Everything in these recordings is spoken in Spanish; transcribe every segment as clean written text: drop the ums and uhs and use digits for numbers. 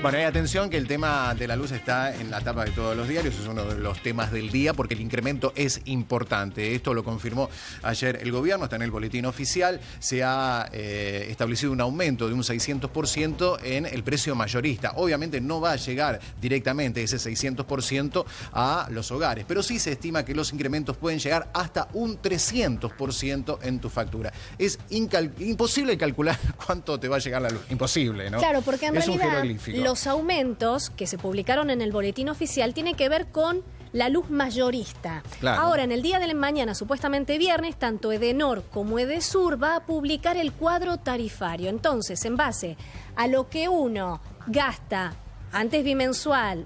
Bueno, y atención que el tema de la luz está en la tapa de todos los diarios, es uno de los temas del día porque el incremento es importante. Esto lo confirmó ayer el gobierno, está en el boletín oficial, se ha establecido un aumento de un 600% en el precio mayorista. Obviamente no va a llegar directamente ese 600% a los hogares, pero sí se estima que los incrementos pueden llegar hasta un 300% en tu factura. Es imposible calcular cuánto te va a llegar la luz, imposible, ¿no? Claro, porque en realidad jeroglífico. Los aumentos que se publicaron en el boletín oficial tienen que ver con la luz mayorista. Claro. Ahora, en el día de mañana, supuestamente viernes, tanto Edenor como Edesur va a publicar el cuadro tarifario. Entonces, en base a lo que uno gasta antes bimensual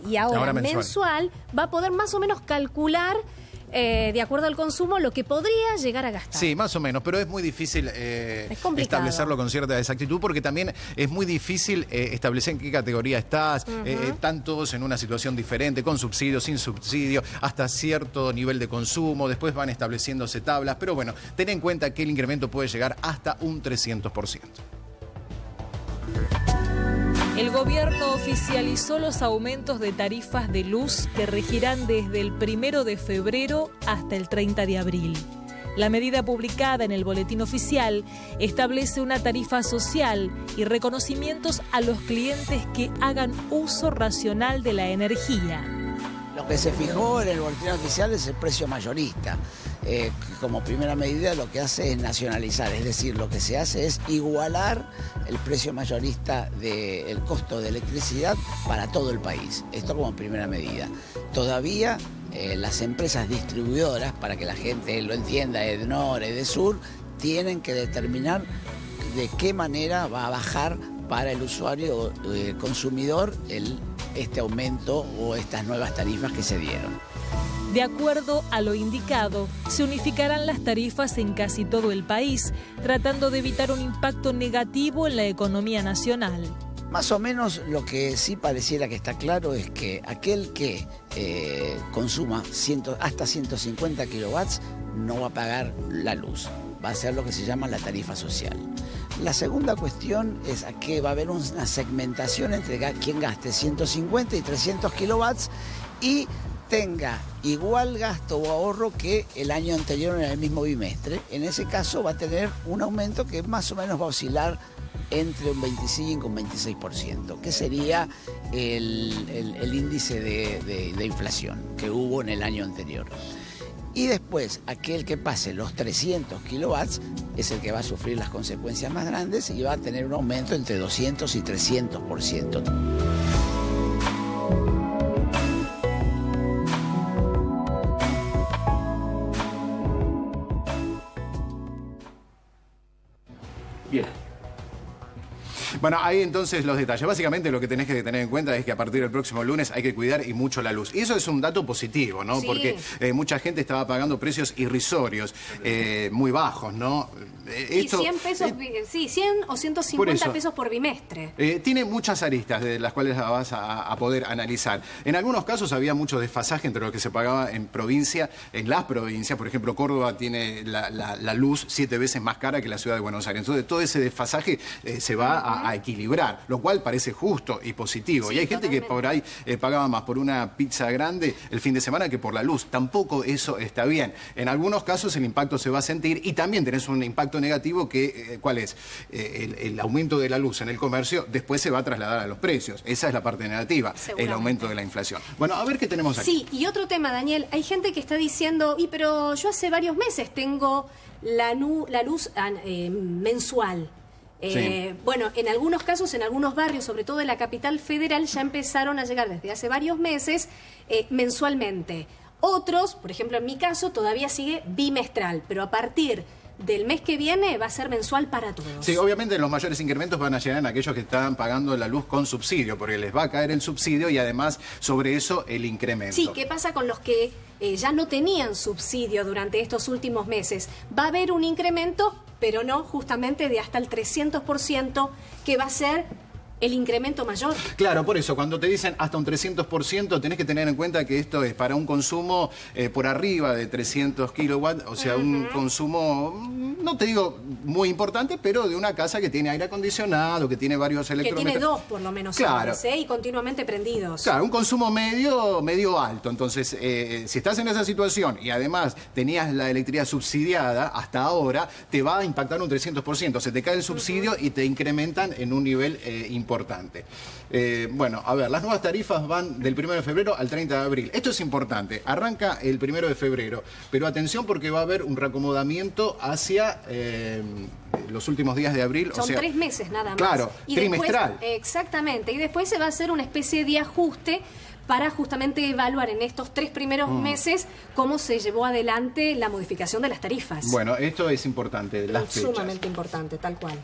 y ahora mensual, va a poder más o menos calcular de acuerdo al consumo, lo que podría llegar a gastar. Sí, más o menos, pero es muy difícil establecerlo con cierta exactitud porque también es muy difícil establecer en qué categoría estás. Están todos en una situación diferente, con subsidio, sin subsidio, hasta cierto nivel de consumo. Después van estableciéndose tablas, pero bueno, ten en cuenta que el incremento puede llegar hasta un 300%. El gobierno oficializó los aumentos de tarifas de luz que regirán desde el 1 de febrero hasta el 30 de abril. La medida publicada en el boletín oficial establece una tarifa social y reconocimientos a los clientes que hagan uso racional de la energía. Lo que se fijó en el boletín oficial es el precio mayorista. Como primera medida lo que hace es nacionalizar, es decir, lo que se hace es igualar el precio mayorista del costo de electricidad para todo el país. Esto como primera medida. Todavía las empresas distribuidoras, para que la gente lo entienda, Edenor, Edesur, tienen que determinar de qué manera va a bajar para el usuario consumidor este aumento o estas nuevas tarifas que se dieron. De acuerdo a lo indicado, se unificarán las tarifas en casi todo el país, tratando de evitar un impacto negativo en la economía nacional. Más o menos lo que sí pareciera que está claro es que aquel que consuma hasta 150 kilowatts no va a pagar la luz. Va a ser lo que se llama la tarifa social. La segunda cuestión es que va a haber una segmentación entre quien gaste 150 y 300 kilowatts y tenga igual gasto o ahorro que el año anterior en el mismo bimestre. En ese caso va a tener un aumento que más o menos va a oscilar entre un 25 y un 26%, que sería el índice de inflación que hubo en el año anterior. Y después, aquel que pase los 300 kilowatts es el que va a sufrir las consecuencias más grandes y va a tener un aumento entre 200 y 300%. Bien. Bueno, ahí entonces los detalles. Básicamente lo que tenés que tener en cuenta es que a partir del próximo lunes hay que cuidar y mucho la luz. Y eso es un dato positivo, ¿no? Sí. Porque mucha gente estaba pagando precios irrisorios, muy bajos, ¿no? Y 100 pesos, sí, 100 o 150 pesos por bimestre. Tiene muchas aristas de las cuales la vas a poder analizar. En algunos casos había mucho desfasaje entre lo que se pagaba en provincia, en las provincias. Por ejemplo, Córdoba tiene la luz 7 veces más cara que la ciudad de Buenos Aires. Entonces todo ese desfasaje se va a equilibrar, lo cual parece justo y positivo. Sí, y hay gente que por ahí pagaba más por una pizza grande el fin de semana que por la luz. Tampoco eso está bien. En algunos casos el impacto se va a sentir y también tenés un impacto negativo que, ¿cuál es? El aumento de la luz en el comercio después se va a trasladar a los precios. Esa es la parte negativa, el aumento de la inflación. Bueno, a ver qué tenemos aquí. Sí, y otro tema, Daniel, hay gente que está diciendo, pero yo hace varios meses tengo la luz mensual. Sí. Bueno, en algunos casos, en algunos barrios, sobre todo en la capital federal, ya empezaron a llegar desde hace varios meses mensualmente. Otros, por ejemplo en mi caso, todavía sigue bimestral, pero a partir del mes que viene va a ser mensual para todos. Sí, obviamente los mayores incrementos van a llegar en aquellos que están pagando la luz con subsidio, porque les va a caer el subsidio y además sobre eso el incremento. Sí, ¿qué pasa con los que ya no tenían subsidio durante estos últimos meses? Va a haber un incremento, pero no justamente de hasta el 300%, que va a ser el incremento mayor. Claro, por eso, cuando te dicen hasta un 300%, tenés que tener en cuenta que esto es para un consumo por arriba de 300 kilowatts, o sea, un consumo, no te digo muy importante, pero de una casa que tiene aire acondicionado, que tiene varios electrodomésticos. Que tiene dos, por lo menos, claro. hombres, y continuamente prendidos. Claro, un consumo medio alto. Entonces, si estás en esa situación y además tenías la electricidad subsidiada hasta ahora, te va a impactar un 300%. Se te cae el subsidio y te incrementan en un nivel importante. Bueno, a ver, las nuevas tarifas van del 1 de febrero al 30 de abril. Esto es importante. Arranca el 1 de febrero, pero atención porque va a haber un reacomodamiento hacia los últimos días de abril. Son 3 meses nada más. Claro, y trimestral. Después, exactamente. Y después se va a hacer una especie de ajuste para justamente evaluar en estos 3 primeros meses cómo se llevó adelante la modificación de las tarifas. Bueno, esto es importante, las fechas. Sumamente importante, tal cual.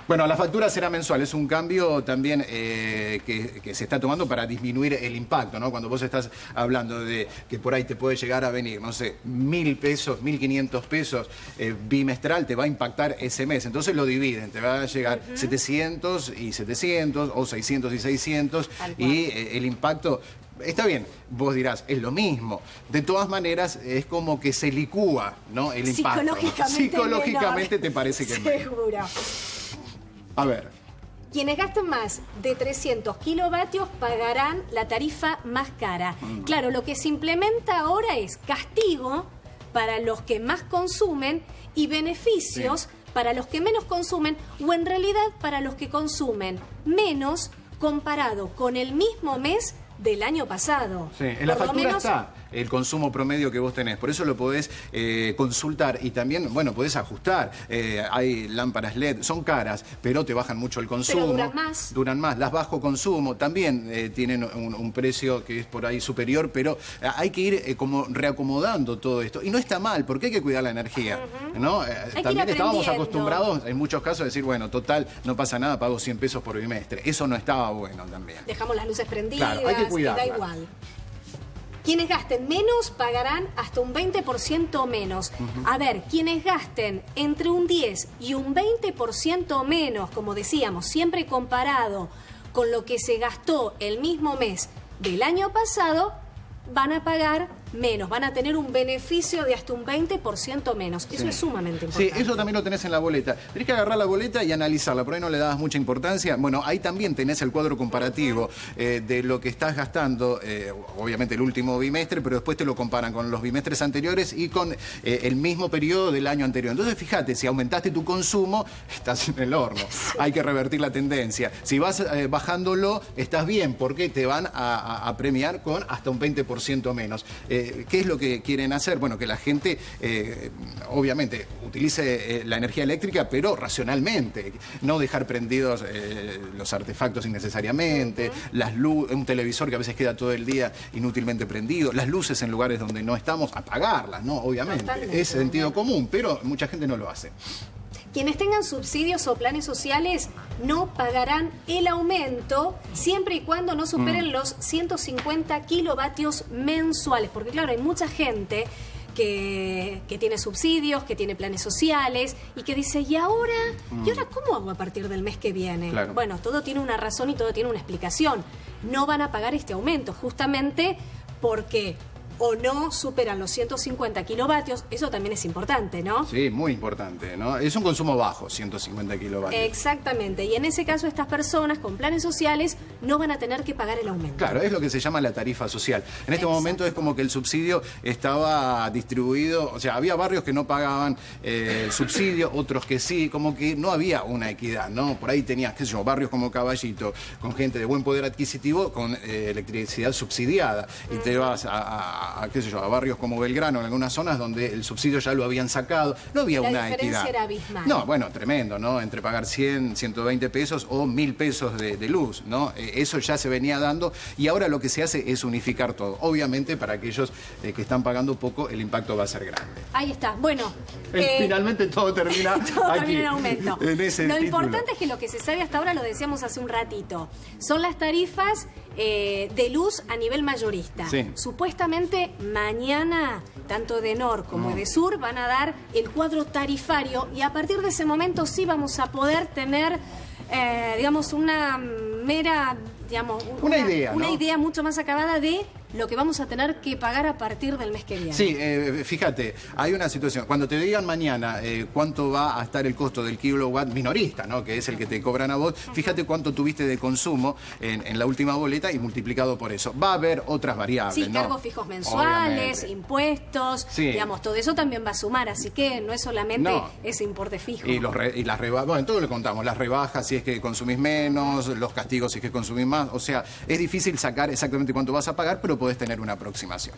Bueno, la factura será mensual, es un cambio también que se está tomando para disminuir el impacto, ¿no? Cuando vos estás hablando de que por ahí te puede llegar a venir, no sé, 1.000 pesos, 1.500 pesos bimestral, te va a impactar ese mes. Entonces lo dividen, te va a llegar 700 y 700 o 600 y 600 y el impacto... Está bien, vos dirás, es lo mismo. De todas maneras, es como que se licúa, ¿no? El impacto. Psicológicamente te parece que es menor. Seguro. A ver. Quienes gasten más de 300 kilovatios pagarán la tarifa más cara. Claro, lo que se implementa ahora es castigo para los que más consumen y beneficios para los que menos consumen, o en realidad para los que consumen menos comparado con el mismo mes del año pasado. Sí, en la factura está el consumo promedio que vos tenés, por eso lo podés consultar y también, bueno, podés ajustar. Hay lámparas LED, son caras, pero te bajan mucho el consumo. Pero duran más. Duran más. Las bajo consumo también tienen un precio que es por ahí superior, pero hay que ir como reacomodando todo esto. Y no está mal, porque hay que cuidar la energía, ¿no? También estábamos acostumbrados en muchos casos a decir, bueno, total, no pasa nada, pago 100 pesos por bimestre. Eso no estaba bueno también. Dejamos las luces prendidas, claro, hay que cuidarla. Da igual. Quienes gasten menos pagarán hasta un 20% menos. A ver, quienes gasten entre un 10 y un 20% menos, como decíamos, siempre comparado con lo que se gastó el mismo mes del año pasado, van a pagar menos, van a tener un beneficio de hasta un 20% menos. Eso es sumamente importante. Sí, eso también lo tenés en la boleta. Tenés que agarrar la boleta y analizarla, por ahí no le das mucha importancia. Bueno, ahí también tenés el cuadro comparativo de lo que estás gastando, obviamente el último bimestre, pero después te lo comparan con los bimestres anteriores y con el mismo periodo del año anterior. Entonces, fíjate, si aumentaste tu consumo, estás en el horno. Hay que revertir la tendencia. Si vas bajándolo, estás bien, porque te van a premiar con hasta un 20% menos. ¿Qué es lo que quieren hacer? Bueno, que la gente, obviamente, utilice la energía eléctrica, pero racionalmente. No dejar prendidos los artefactos innecesariamente, un televisor que a veces queda todo el día inútilmente prendido, las luces en lugares donde no estamos, apagarlas, ¿no? Obviamente. Totalmente. Es sentido común, pero mucha gente no lo hace. Quienes tengan subsidios o planes sociales no pagarán el aumento siempre y cuando no superen los 150 kilovatios mensuales. Porque claro, hay mucha gente que tiene subsidios, que tiene planes sociales y que dice, ¿y ahora cómo hago a partir del mes que viene? Claro. Bueno, todo tiene una razón y todo tiene una explicación. No van a pagar este aumento justamente porque o no superan los 150 kilovatios, eso también es importante, ¿no? Sí, muy importante, ¿no? Es un consumo bajo, 150 kilovatios. Exactamente, y en ese caso estas personas con planes sociales no van a tener que pagar el aumento. Claro, es lo que se llama la tarifa social. En este momento es como que el subsidio estaba distribuido, o sea, había barrios que no pagaban subsidio, otros que sí, como que no había una equidad, ¿no? Por ahí tenías, qué sé yo, barrios como Caballito, con gente de buen poder adquisitivo, con electricidad subsidiada, y te vas qué sé yo, a barrios como Belgrano, en algunas zonas donde el subsidio ya lo habían sacado, no había una equidad. La diferencia era abismal. No, bueno, tremendo, ¿no? Entre pagar 100, 120 pesos o 1.000 pesos de luz, ¿no? Eso ya se venía dando y ahora lo que se hace es unificar todo. Obviamente, para aquellos que están pagando poco, el impacto va a ser grande. Ahí está. Bueno. Finalmente todo termina aquí, en aumento. En ese lo título. Importante es que lo que se sabe hasta ahora, lo decíamos hace un ratito, son las tarifas de luz a nivel mayorista. Sí. Supuestamente mañana, tanto Edenor como Edesur van a dar el cuadro tarifario y a partir de ese momento sí vamos a poder tener digamos, una mera, digamos, una idea, una ¿no? idea mucho más acabada de lo que vamos a tener que pagar a partir del mes que viene. Sí, fíjate, hay una situación. Cuando te digan mañana cuánto va a estar el costo del kilowatt minorista, ¿no? Que es el que te cobran a vos, fíjate cuánto tuviste de consumo en la última boleta y multiplicado por eso. Va a haber otras variables, Sí, ¿no? cargos fijos mensuales, Obviamente. impuestos, Sí. digamos, todo eso también va a sumar, así que no es solamente No. ese importe fijo. Y las rebajas, bueno, todo lo contamos, las rebajas si es que consumís menos, los castigos si es que consumís más, o sea, es difícil sacar exactamente cuánto vas a pagar, pero podés tener una aproximación.